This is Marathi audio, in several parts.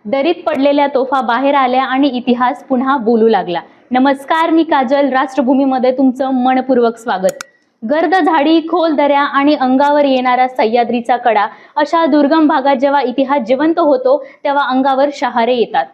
दरीत पडलेल्या तोफा बाहेर आल्या आणि इतिहास पुन्हा बोलू लागला। नमस्कार, मी काजल। राष्ट्रभूमीमध्ये तुमचं मनपूर्वक स्वागत। गर्द झाडी, खोल दऱ्या आणि अंगावर येणारा सह्याद्रीचा कडा अशा दुर्गम भागात जेव्हा इतिहास जिवंत होतो तेव्हा अंगावर शहारे येतात।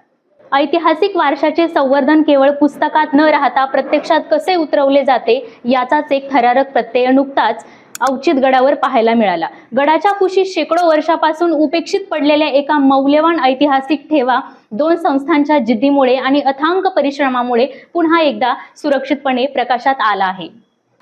ऐतिहासिक वारशाचे संवर्धन केवळ पुस्तकात न राहता प्रत्यक्षात कसे उतरवले जाते याचाच एक थरारक प्रत्यय नुकताच अवचित गडावर पाहायला मिळाला। गडाच्या कुशीत शेकडो वर्षापासून उपेक्षित पडलेल्या एका मौल्यवान ऐतिहासिक ठेवा दोन संस्थांच्या जिद्दीमुळे आणि अथांग परिश्रमामुळे पुन्हा एकदा सुरक्षितपणे प्रकाशात आला आहे।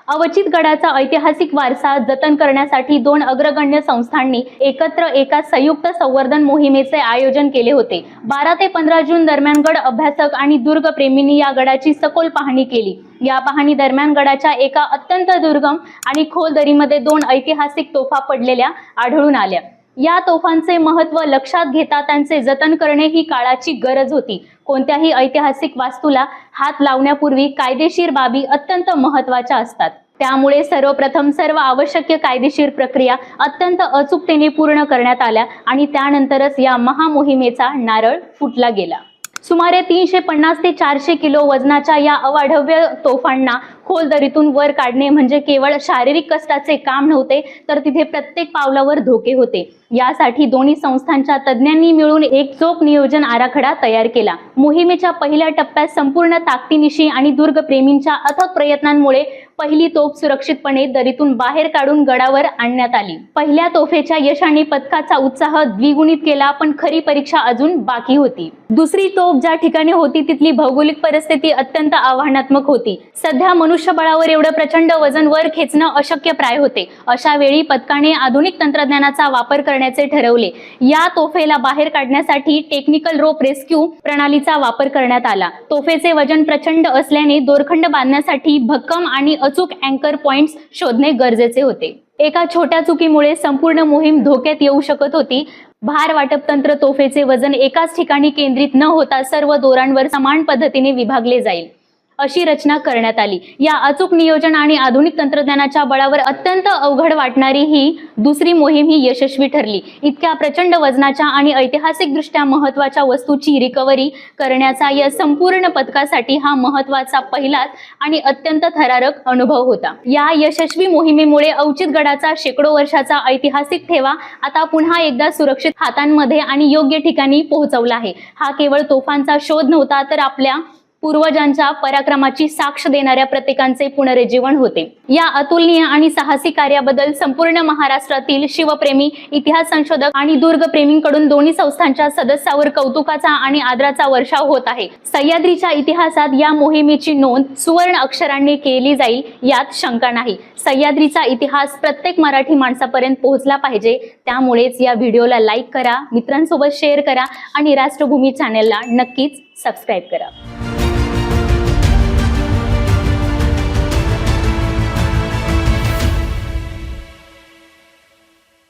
अवचित गडाचा ऐतिहासिक वारसा जतन करण्यासाठी दोन अग्रगण्य संस्थांनी एकत्र एका संयुक्त संवर्धन मोहिमेचे आयोजन केले होते। 12 ते 15 जून दरम्यान गड अभ्यासक आणि दुर्गप्रेमींनी या गडाची सखोल पाहणी केली। या पाहणी दरम्यान गडाच्या एका अत्यंत दुर्गम आणि खोल दरीमध्ये दोन ऐतिहासिक तोफा पडलेल्या आढळून आल्या। या तोफांचे महत्त्व लक्षात घेता त्यांचे जतन करणे ही काळाची गरज होती। कोणत्याही ऐतिहासिक वास्तूला हात लावण्यापूर्वी कायदेशीर बाबी अत्यंत महत्त्वाच्या असतात। त्यामुळे सर्वप्रथम सर्व आवश्यक कायदेशीर प्रक्रिया अत्यंत अचूकतेने पूर्ण करण्यात आल्या आणि त्यानंतरच या महामोहिमेचा नारळ फुटला गेला। सुमारे 350 ते 400 किलो वजनाच्या या अवाढव्य तोफांना खोल दरीतून वर काढणे म्हणजे केवळ शारीरिक कष्टाचे काम नव्हते, तर तिथे प्रत्येक पावलावर धोके होते। यासाठी दोन्ही संस्थांच्या तज्ञांनी मिळून एक चोख नियोजन आराखडा तयार केला। मोहिमेच्या पहिल्या टप्प्यात संपूर्ण ताकदीनिशी आणि दुर्गप्रेमींच्या अथक प्रयत्नांमुळे पहिली तोफ सुरक्षितपणे दरीतून बाहेर काढून गडावर आणण्यात आली। पहिल्या तोफेच्या यशाने पथकाचा उत्साह द्विगुणित केला, पण खरी परीक्षा अजून बाकी होती। दुसरी तोफ ज्या ठिकाणी होती तिथली भौगोलिक परिस्थिती अत्यंत आव्हानात्मक होती। सध्या मनुष्यबळावर एवढं प्रचंड वजन वर खेचणं अशक्यप्राय होते। अशा वेळी पथकाने आधुनिक तंत्रज्ञानाचा वापर करण्याचे ठरवले। या तोफेला बाहेर काढण्यासाठी टेक्निकल रोप रेस्क्यू प्रणालीचा वापर करण्यात आला। तोफेचे वजन प्रचंड असल्याने दोरखंड बांधण्यासाठी भक्कम आणि अचूक अँकर पॉइंट्स शोधणे गरजेचे होते। एका छोट्या चुकीमुळे संपूर्ण मोहीम धोक्यात येऊ शकत होती। भार वाटप तंत्र तोफेचे वजन एकाच ठिकाणी केंद्रित न होता सर्व दोरांवर समान पद्धतीने विभागले जाईल अशी रचना करण्यात आली। या अचूक नियोजन आणि आधुनिक तंत्रज्ञानाच्या बळावर अत्यंत अवघड वाटणारी ही दुसरी मोहीम ही यशस्वी ठरली। इतक्या प्रचंड वजनाच्या आणि ऐतिहासिकदृष्ट्या महत्त्वाच्या वस्तूची रिकव्हरी करण्याचा या संपूर्ण पथकासाठी हा महत्त्वाचा पहिलाच आणि अत्यंत थरारक अनुभव होता। या यशस्वी मोहिमेमुळे अवचित गडाचा शेकडो वर्षाचा ऐतिहासिक ठेवा आता पुन्हा एकदा सुरक्षित हातांमध्ये आणि योग्य ठिकाणी पोहोचवला आहे। हा केवळ तोफांचा शोध नव्हता, तर आपल्या पूर्वजांच्या पराक्रमाची साक्ष देणाऱ्या प्रत्येकांचे पुनरुज्जीवन होते। या अतुलनीय आणि साहसी कार्याबद्दल संपूर्ण महाराष्ट्रातील शिवप्रेमी, इतिहास संशोधक आणि दुर्गप्रेमींकडून दोन्ही संस्थांच्या सदस्यावर कौतुकाचा आणि आदराचा वर्षाव होत आहे। सह्याद्रीच्या इतिहासात या मोहिमेची नोंद सुवर्ण अक्षरांनी केली जाईल यात शंका नाही। सह्याद्रीचा इतिहास प्रत्येक मराठी माणसापर्यंत पोहोचला पाहिजे। त्यामुळेच या व्हिडिओला लाईक करा, मित्रांसोबत शेअर करा आणि राष्ट्रभूमी चॅनलला नक्कीच सबस्क्राईब करा।